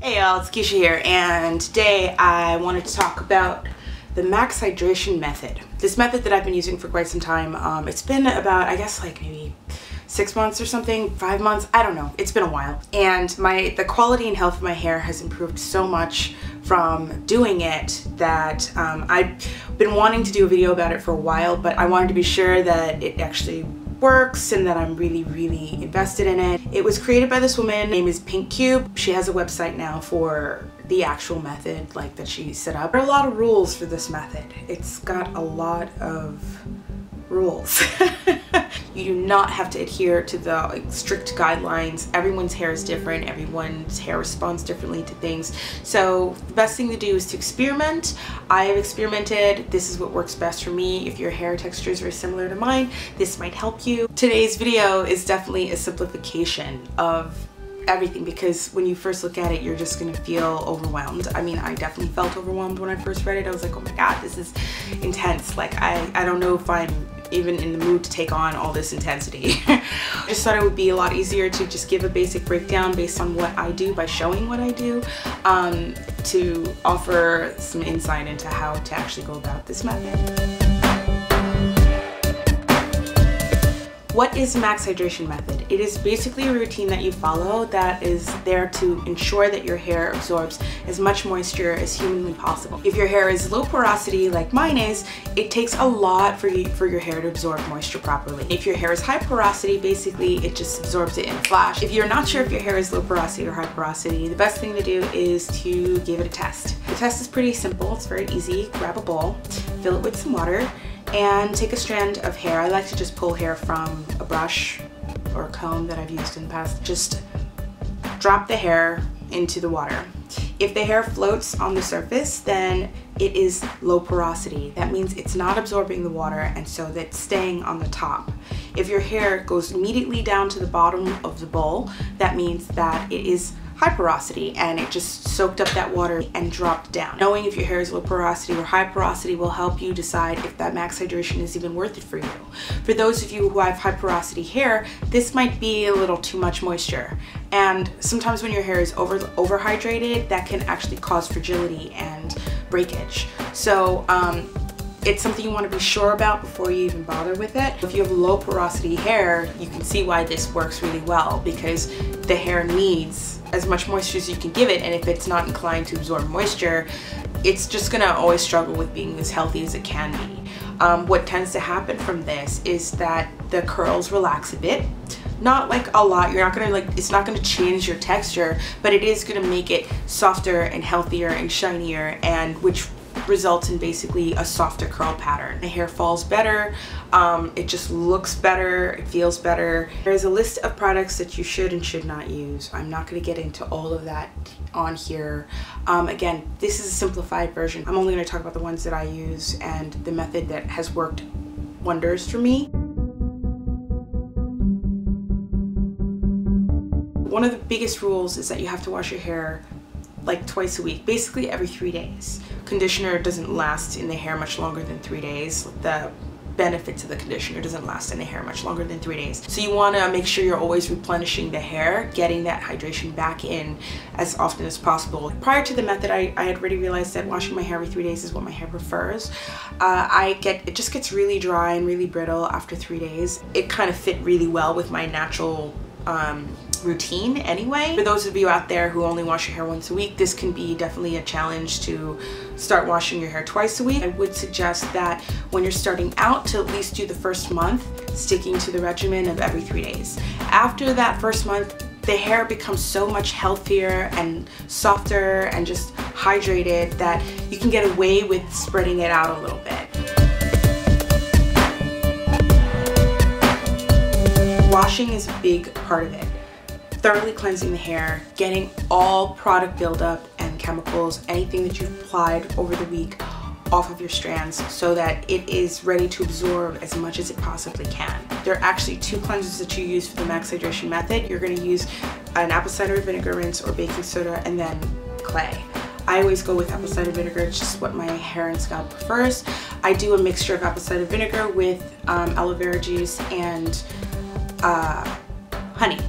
Hey y'all, it's Keisha here, and today I wanted to talk about the max hydration method. This method that I've been using for quite some time. It's been about, I guess, like maybe 6 months or something, 5 months, I don't know. It's been a while. And the quality and health of my hair has improved so much from doing it that I've been wanting to do a video about it for a while, but I wanted to be sure that it actually works and that I'm really invested in it. It was created by this woman. Her name is Pink Cube. She has a website now for the actual method that she set up. There are a lot of rules for this method. It's got a lot of rules. You do not have to adhere to the strict guidelines. Everyone's hair is different. Everyone's hair responds differently to things. So the best thing to do is to experiment. I have experimented. This is what works best for me. If your hair texture is very similar to mine, this might help you. Today's video is definitely a simplification of everything, because when you first look at it, you're just gonna feel overwhelmed. I mean, I definitely felt overwhelmed when I first read it. I was like, oh my god, this is intense. Like, I don't know if I'm even in the mood to take on all this intensity. I just thought it would be a lot easier to just give a basic breakdown based on what I do by showing what I do, to offer some insight into how to actually go about this method. What is the max hydration method? It is basically a routine that you follow that is there to ensure that your hair absorbs as much moisture as humanly possible. If your hair is low porosity like mine is, it takes a lot for your hair to absorb moisture properly. If your hair is high porosity, basically it just absorbs it in a flash. If you're not sure if your hair is low porosity or high porosity, the best thing to do is to give it a test. The test is pretty simple, it's very easy. Grab a bowl, fill it with some water, and take a strand of hair. I like to just pull hair from a brush or a comb that I've used in the past. Just drop the hair into the water. If the hair floats on the surface, then it is low porosity. That means it's not absorbing the water, and so that's staying on the top. If your hair goes immediately down to the bottom of the bowl, that means that it is high porosity and it just soaked up that water and dropped down. Knowing if your hair is low porosity or high porosity will help you decide if that max hydration is even worth it for you. For those of you who have high porosity hair, this might be a little too much moisture. And sometimes when your hair is overhydrated, that can actually cause fragility and breakage. So it's something you want to be sure about before you even bother with it. If you have low porosity hair, you can see why this works really well, because the hair needs as much moisture as you can give it, and if it's not inclined to absorb moisture, it's just gonna always struggle with being as healthy as it can be. What tends to happen from this is that the curls relax a bit. Not like a lot, you're not gonna it's not gonna change your texture, but it is gonna make it softer and healthier and shinier, and which results in basically a softer curl pattern. The hair falls better, it just looks better, it feels better. There's a list of products that you should and should not use. I'm not going to get into all of that on here. Again, this is a simplified version. I'm only going to talk about the ones that I use and the method that has worked wonders for me. One of the biggest rules is that you have to wash your hair like twice a week, basically every 3 days. Conditioner doesn't last in the hair much longer than 3 days. The benefits of the conditioner doesn't last in the hair much longer than 3 days. So you want to make sure you're always replenishing the hair, getting that hydration back in as often as possible. Prior to the method, I had already realized that washing my hair every 3 days is what my hair prefers. It just gets really dry and really brittle after 3 days. It kind of fit really well with my natural routine anyway. For those of you out there who only wash your hair once a week, this can be definitely a challenge to start washing your hair twice a week. I would suggest that when you're starting out to at least do the first month, sticking to the regimen of every 3 days. After that first month, the hair becomes so much healthier and softer and just hydrated that you can get away with spreading it out a little bit. Washing is a big part of it. Thoroughly cleansing the hair, getting all product buildup and chemicals, anything that you've applied over the week, off of your strands so that it is ready to absorb as much as it possibly can. There are actually 2 cleansers that you use for the max hydration method. You're going to use an apple cider vinegar rinse or baking soda, and then clay. I always go with apple cider vinegar. It's just what my hair and scalp prefers. I do a mixture of apple cider vinegar with aloe vera juice and honey.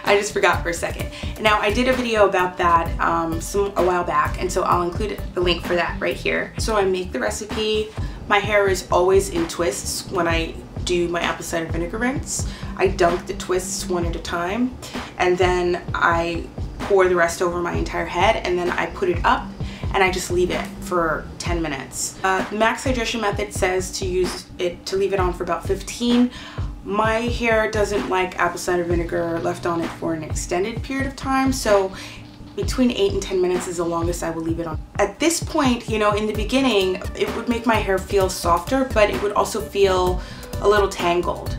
I just forgot for a second. Now I did a video about that a while back, and so I'll include the link for that right here. So I make the recipe. My hair is always in twists when I do my apple cider vinegar rinse. I dunk the twists one at a time, and then I pour the rest over my entire head, and then I put it up and I just leave it for 10 minutes. The Max Hydration method says to leave it on for about 15. My hair doesn't like apple cider vinegar left on it for an extended period of time, so between 8 and 10 minutes is the longest I will leave it on. At this point, you know, in the beginning, it would make my hair feel softer, but it would also feel a little tangled.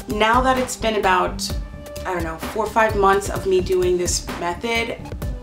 Now that it's been about, I don't know, 4 or 5 months of me doing this method,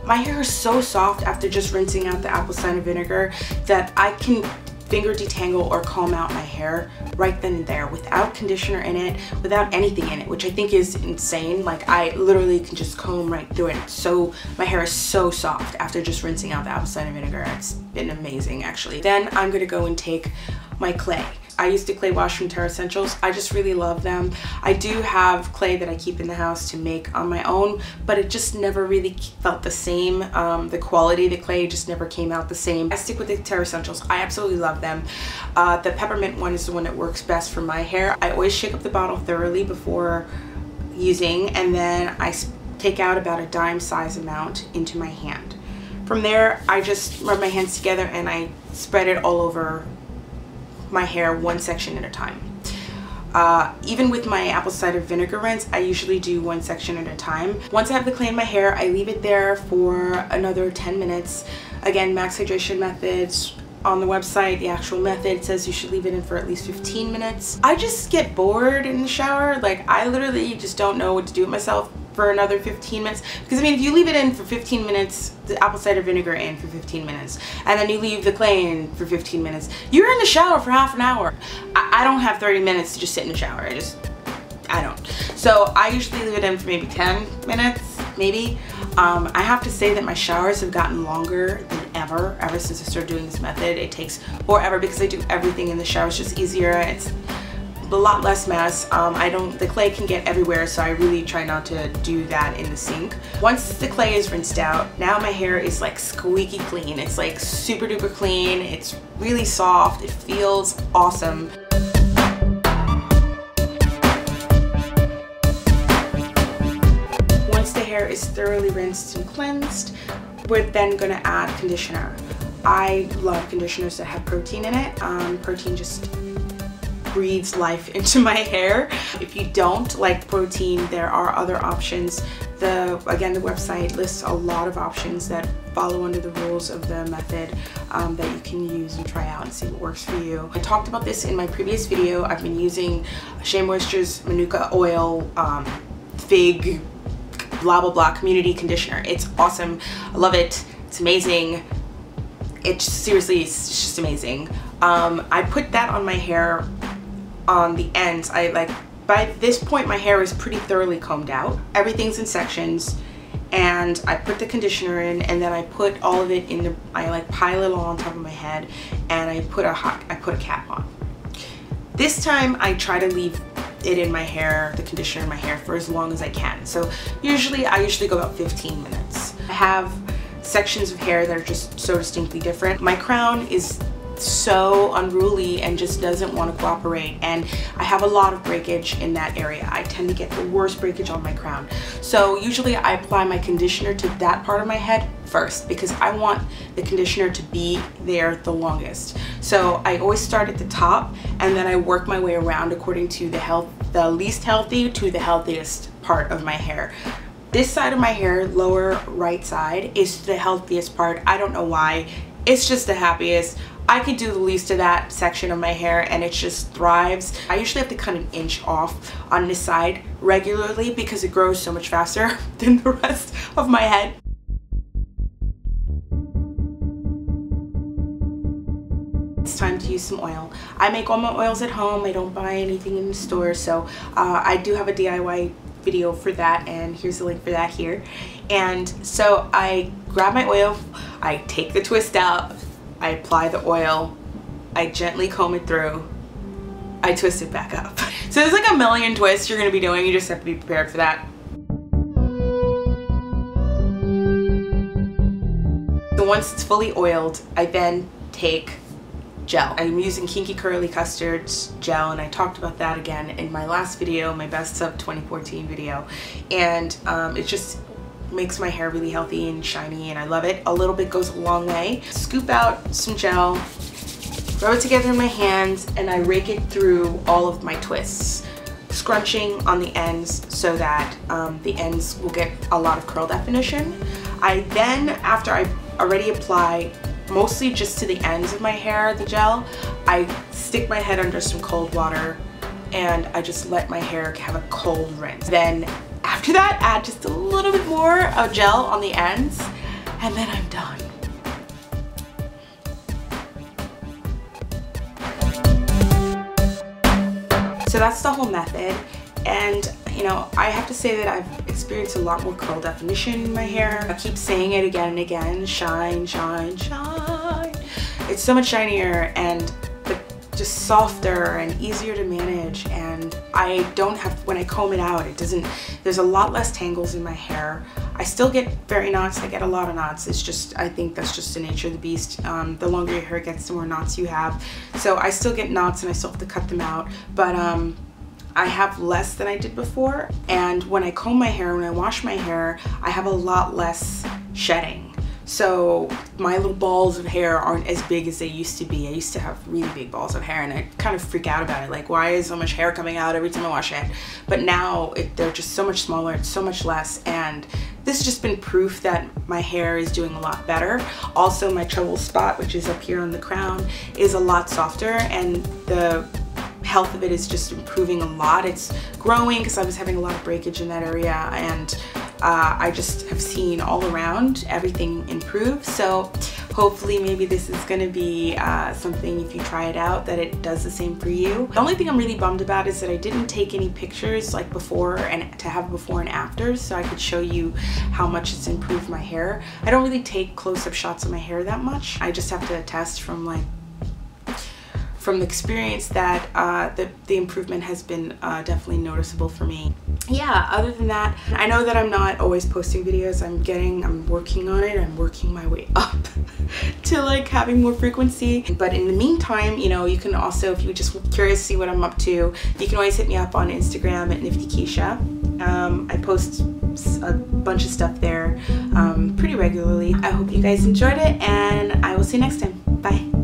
my hair is so soft after just rinsing out the apple cider vinegar that I can finger detangle or comb out my hair right then and there without conditioner in it, without anything in it, which I think is insane. Like, I literally can just comb right through it. So my hair is so soft after just rinsing out the apple cider vinegar. It's been amazing, actually. Then I'm gonna go and take my clay. I use the clay wash from Terra Essentials. I just really love them. I do have clay that I keep in the house to make on my own, but it just never really felt the same. The quality of the clay just never came out the same. I stick with the Terra Essentials. I absolutely love them. The peppermint one is the one that works best for my hair. I always shake up the bottle thoroughly before using, and then I take out about a dime size amount into my hand. From there, I just rub my hands together and I spread it all over my hair, one section at a time. Even with my apple cider vinegar rinse, I usually do one section at a time. Once I have the clay in my hair, I leave it there for another 10 minutes. Again, Max Hydration methods on the website, the actual method says you should leave it in for at least 15 minutes. I just get bored in the shower. Like, I literally just don't know what to do with myself for another 15 minutes. Because I mean, if you leave it in for 15 minutes, the apple cider vinegar in for 15 minutes, and then you leave the clay in for 15 minutes, you're in the shower for half an hour. I don't have 30 minutes to just sit in the shower. I don't. So I usually leave it in for maybe 10 minutes, maybe. I have to say that my showers have gotten longer than ever since I started doing this method. It takes forever because I do everything in the shower. It's just easier. It's a lot less mess. The clay can get everywhere, so I really try not to do that in the sink. Once the clay is rinsed out, now my hair is like squeaky clean. It's like super duper clean. It's really soft. It feels awesome. Once the hair is thoroughly rinsed and cleansed, we're then gonna add conditioner. I love conditioners that have protein in it. Protein just breathes life into my hair. If you don't like protein, there are other options. Again, the website lists a lot of options that follow under the rules of the method that you can use and try out and see what works for you. I talked about this in my previous video. I've been using Shea Moisture's Manuka Oil Fig blah blah blah community conditioner. It's awesome. I love it. It's amazing. Seriously, it's just amazing. I put that on my hair on the ends. By this point my hair is pretty thoroughly combed out. Everything's in sections, and I put the conditioner in, and then I put all of it in I like pile it all on top of my head, and I put a cap on. This time I try to leave it in my hair, the conditioner in my hair, for as long as I can. So I usually go about 15 minutes. I have sections of hair that are just so distinctly different. My crown is so unruly and just doesn't want to cooperate, and I have a lot of breakage in that area. I tend to get the worst breakage on my crown. So usually I apply my conditioner to that part of my head first because I want the conditioner to be there the longest. So I always start at the top and then I work my way around according to the least healthy to the healthiest part of my hair. This side of my hair, lower right side, is the healthiest part. I don't know why. It's just the happiest. I could do the least of that section of my hair and it just thrives. I usually have to cut an inch off on this side regularly because it grows so much faster than the rest of my head. It's time to use some oil. I make all my oils at home. I don't buy anything in the store, so I do have a DIY video for that, and here's the link for that here. And so I grab my oil, I take the twist out, I apply the oil, I gently comb it through, I twist it back up. So there's like a million twists you're gonna be doing. You just have to be prepared for that. So once it's fully oiled, I then take gel. I'm using Kinky Curly Custard's gel, and I talked about that again in my last video, my Best of 2014 video. And it just makes my hair really healthy and shiny, and I love it. A little bit goes a long way. Scoop out some gel, rub it together in my hands, and I rake it through all of my twists, scrunching on the ends so that the ends will get a lot of curl definition. I then, after I already apply mostly just to the ends of my hair, the gel, I stick my head under some cold water and I just let my hair have a cold rinse. Then after that, add just a little bit more of gel on the ends, and then I'm done. So that's the whole method. And you know, I have to say that I've experienced a lot more curl definition in my hair. I keep saying it again and again, shine, shine, shine. It's so much shinier and just softer and easier to manage, and I don't have, when I comb it out, it doesn't, there's a lot less tangles in my hair. I still get very knots, I get a lot of knots. It's just, I think that's just the nature of the beast. The longer your hair gets, the more knots you have. So I still get knots and I still have to cut them out, but I have less than I did before. And when I comb my hair, when I wash my hair, I have a lot less shedding. So my little balls of hair aren't as big as they used to be. I used to have really big balls of hair and I kind of freak out about it. Like, why is so much hair coming out every time I wash it? But now they're just so much smaller, it's so much less. And this has just been proof that my hair is doing a lot better. Also, my trouble spot, which is up here on the crown, is a lot softer, and the health of it is just improving a lot. It's growing because I was having a lot of breakage in that area, and I just have seen all around everything improve. So hopefully maybe this is going to be something, if you try it out, that it does the same for you. The only thing I'm really bummed about is that I didn't take any pictures like before, and to have before and afters so I could show you how much it's improved my hair. I don't really take close-up shots of my hair that much. I just have to attest from the experience that the improvement has been definitely noticeable for me. Yeah, other than that, I know that I'm not always posting videos. I'm working on it. I'm working my way up to like having more frequency. But in the meantime, you know, you can also, if you're just curious to see what I'm up to, you can always hit me up on Instagram at Nifty Keisha. I post a bunch of stuff there pretty regularly. I hope you guys enjoyed it, and I will see you next time. Bye.